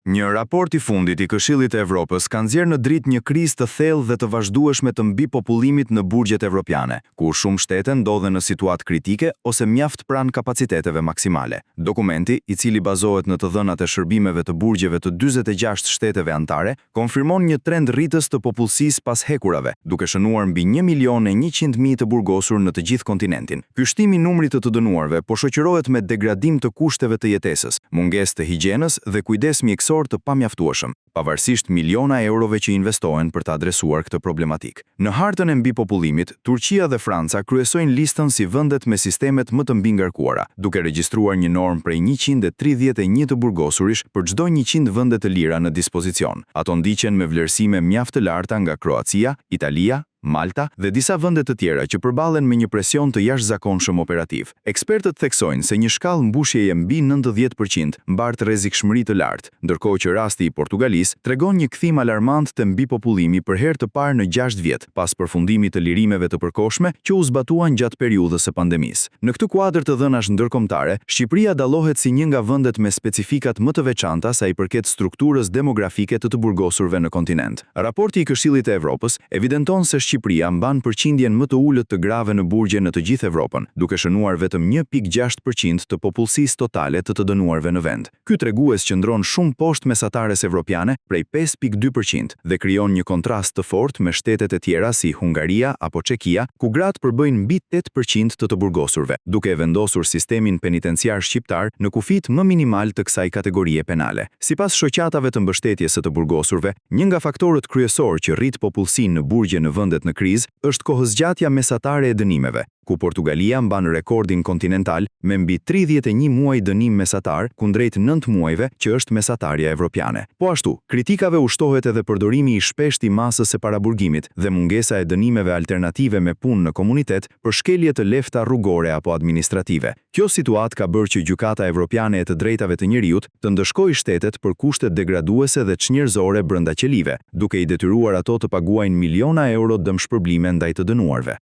Një raport I fundit I Këshillit të Evropës ka nxjerrë në dritë një krizë të thellë dhe të vazhdueshme të mbipopullimit në burgjet evropiane, ku shumë shtete ndodhen në situatë kritike ose mjaft pranë kapaciteteve maksimale. Dokumenti, I cili bazohet në të dhënat e shërbimeve të burgjeve të 46 shteteve anëtare, konfirmon një trend rritës të popullsisë pas hekurave, duke shënuar mbi 1.100.000 të burgosur në të gjithë kontinentin. Ky shtim I numrit të dënuarve po shoqërohet me degradim të kushteve të jetesës, mungesë të higjienës dhe kujdes mjekësor të pamjaftueshëm, pavarësisht miliona eurove që investohen për të adresuar këtë problematik. Në hartën e mbipopullimit, Turqia dhe Franca kryesojnë listën si vendet me sistemet më të mbingarkuara, duke regjistruar një normë prej 131 të burgosurish për çdo 100 vende të lira në dispozicion. Ato ndiqen me vlerësime mjaft të larta nga Kroacia, Italia, Malta dhe disa vende të tjera që përballen me një presion të jashtëzakonshëm operativ. Ekspertët theksojnë se një shkallë mbushjeje mbi 90% mbart rrezikshmëri të lartë, ndërkohë që rasti I Portugalisë tregon një kthim alarmant të mbipopullimi për herë të parë në 6 vjet, pas përfundimit të lirimeve të përkohshme që u zbatuan gjatë periudhës së pandemisë. Në këtë kuadër të dhënash ndërkombëtare, Shqipëria dallohet si një nga vendet me specifikat më të veçanta sa I përket strukturës demografike të burgosurve në kontinent. Raporti I Këshillit të Evropës evidenton se Shqipëria mban përqindjen më të ulët të grave në burgje në të gjithë Evropën, duke shënuar vetëm 1.6% të popullsisë totale të dënuarve në vend. Ky tregues qëndron shumë poshtë mesatares evropiane, prej 5.2%, dhe krijon një kontrast të fortë me shtetet e tjera si Hungaria apo Çekia, ku gratë përbëjnë mbi 8% të burgosurve, duke vendosur sistemin penitenciar shqiptar në kufit më minimal të kësaj kategorie penale. Sipas shoqatave të mbështetjes së të burgosurve, një nga faktorët kryesor që rrit popullsinë në burgje në vendet në krizë është kohëzgjatja mesatare e dënimeve, ku Portugalia mban rekordin kontinental me mbi 31 muaj dënim mesatar kundrejt 9 muajve që është mesatarja evropiane. Po ashtu, kritikave u shtohet edhe përdorimi I shpeshtë I masës së paraburgimit dhe mungesa e dënimeve alternative me punë në komunitet për shkelje të lefta rrugore apo administrative. Kjo situatë ka bërë që Gjykata Evropiane e të Drejtave të Njerëzit të ndëshkojë shtetet për kushtet degraduese dhe çnjerëzore brenda qelive, duke I detyruar ato të paguajnë miliona euro dëmshpërblime ndaj të dënuarve.